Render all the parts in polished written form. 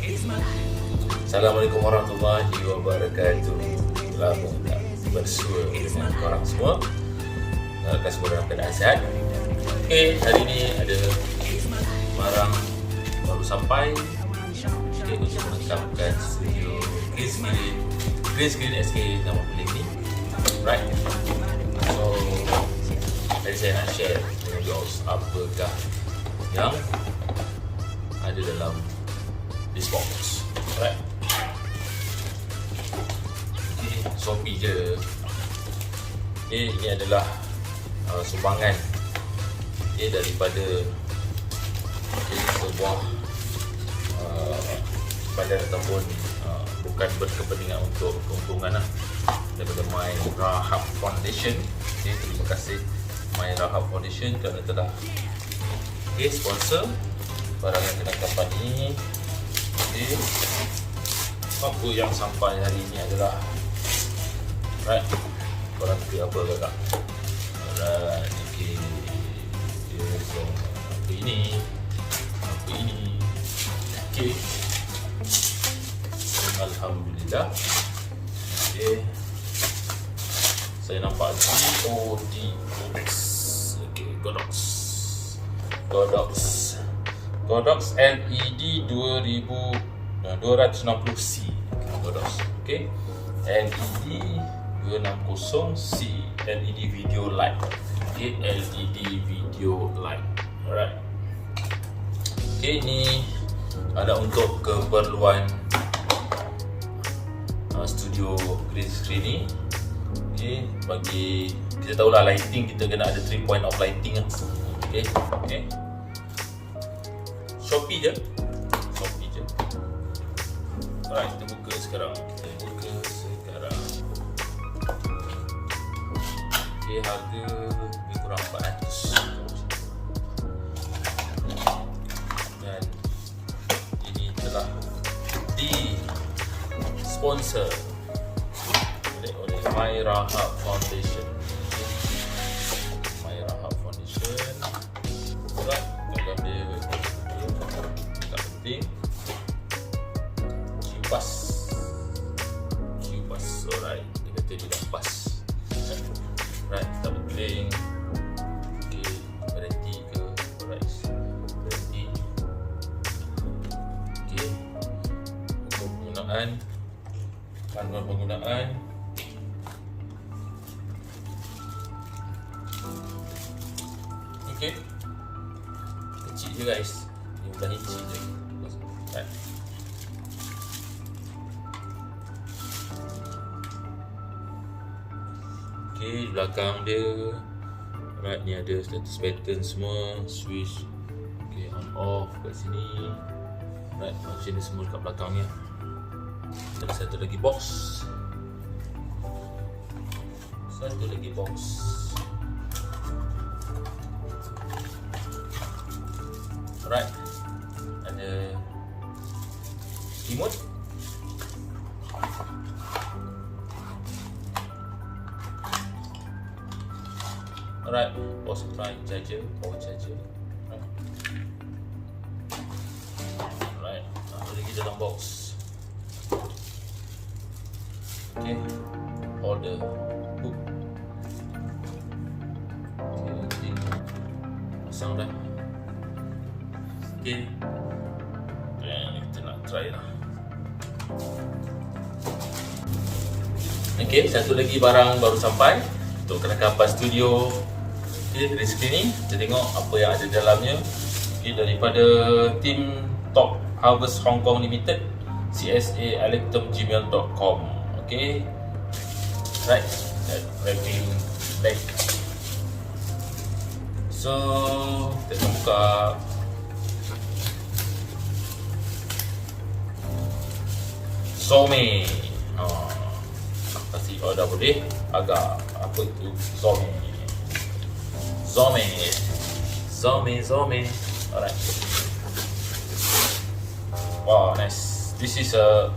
Assalamualaikum warahmatullahi wabarakatuh. Lama tak bersua dengan korang semua. Harapkan semua dalam keadaan sihat. Okey, hari ni ada barang baru sampai. Okey, untuk melengkapkan studio Green Screen SK nama pilih ni. Right. So, tadi saya nak share dengan GODOX apakah yang ada dalam this box. Right. Okay, Shopee je. Okay, ini adalah sumbangan daripada sebuah badan ataupun bukan berkepentingan untuk keuntungan daripada My Rahab Foundation. Okay, terima kasih My Rahab Foundation kerana telah sponsor barang yang kelengkapan ini. Okay. Apa yang sampai hari ini adalah korang suka apa kakak? Okay. So, apa ini? Okay. Alhamdulillah. Okay. Saya nampak GODX. Okay, GODOX LED 260C. GODOX. Okay. LED 260C. LED video light. Okay, LED video light. Alright. Okay, ini ada untuk keperluan studio green screen ni. Okay, bagi kita tahulah lighting kita kena ada 3 point of lighting. Okay. Shopee je. Alright, kita buka sekarang. Okay, harga lebih kurang 400. Dan ini telah di-sponsor oleh My Rahab Foundation. My Rahab Foundation. Alright, dalam dia tak penting. Kipas. Alright, dia kata dia dah pas. Right, tak penting. Okay, berhenti ke? Alright, berhenti. Okay, panduan penggunaan. Okay, kecil je guys. 15 inci je. Right. Okay, di belakang dia right, ni ada status pattern semua, switch, okay, on off kat sini. Right, function ni semua dekat belakangnya. Ada satu lagi box. Right, ada remote. Alright, power supply charger, power charger. Alright, ada lagi dalam box. Okay, order book. Okay, pasang dah. Okay, kita nak try lah. Okay, satu lagi barang baru sampai untuk kelengkapan studio. Okay, dari sini kita tengok apa yang ada dalamnya. Okay, daripada tim Top Harvest Hong Kong Limited, csa@gmail.com. Okay, right, that wrapping bag. So kita buka. ZOMEI. Pasti dah boleh agak apa itu ZOMEI. Alright. Wow, nice. This is a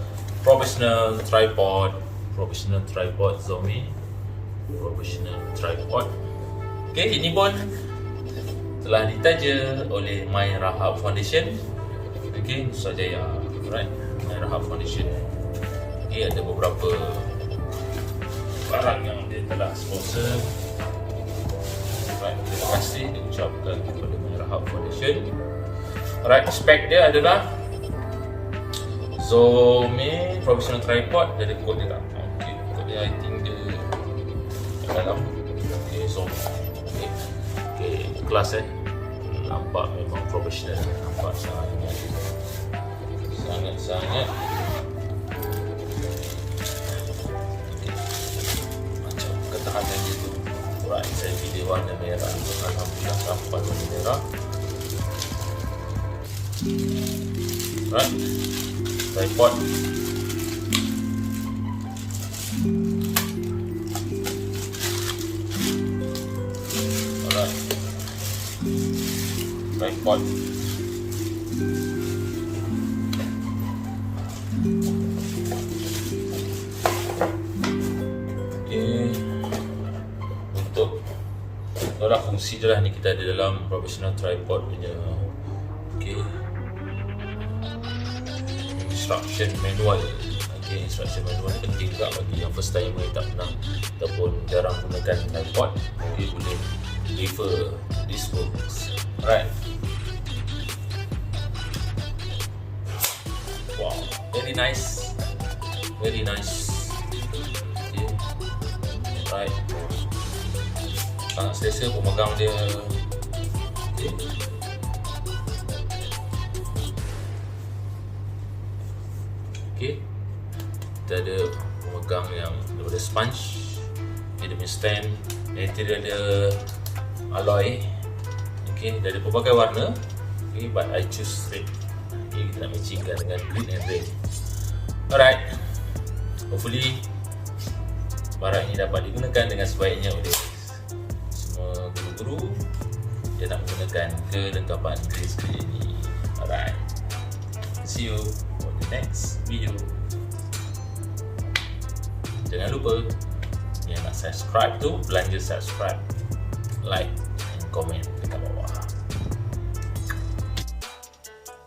professional tripod ZOMEI. Professional tripod. Okay, ini pun telah ditaja oleh My Rahab Foundation. Okay, Nusajaya. Alright, merah hub foundation. Okay, ada beberapa barang yang dia telah sponsor. Alright, terima kasih diucapkan kepada merah hub foundation. Alright, spek dia adalah ZOMEI professional tripod. Dia ada kod dia tak? Okay, kod dia I think dia dalam. Okay, ZOMEI. Okay, kelas nampak memang profesional, nampak sangat macam ketahanan dia tu. Alright, saya pilih warna merah. Alhamdulillah sampai warna merah. Alright, tripod. Alright, tripod. Okay, untuk itulah fungsi dia lah ni, kita ada dalam professional tripod punya. Okay, instruction manual. Okay, instruction manual ni penting juga bagi yang first timer yang tak pernah ataupun jarang gunakan tripod. Okay, boleh refer this books. Alright. Wow, very nice. Very nice. Okay. Alright. Sangat selesa pemegang dia. Okay. Okay. Kita ada pemegang yang daripada sponge. Dia punya stand. Material dia alloy. Okay, dia ada pelbagai warna. Okay, but I choose red. Okay, kita nak matchingkan dengan green and red. Alright, hopefully barang ini dapat digunakan dengan sebaiknya oleh semua guru-guru yang nak menggunakan kelengkapan green screen ini. Alright, see you for the next video. Jangan lupa yang nak subscribe tu belanja subscribe, like and comment dekat bawah.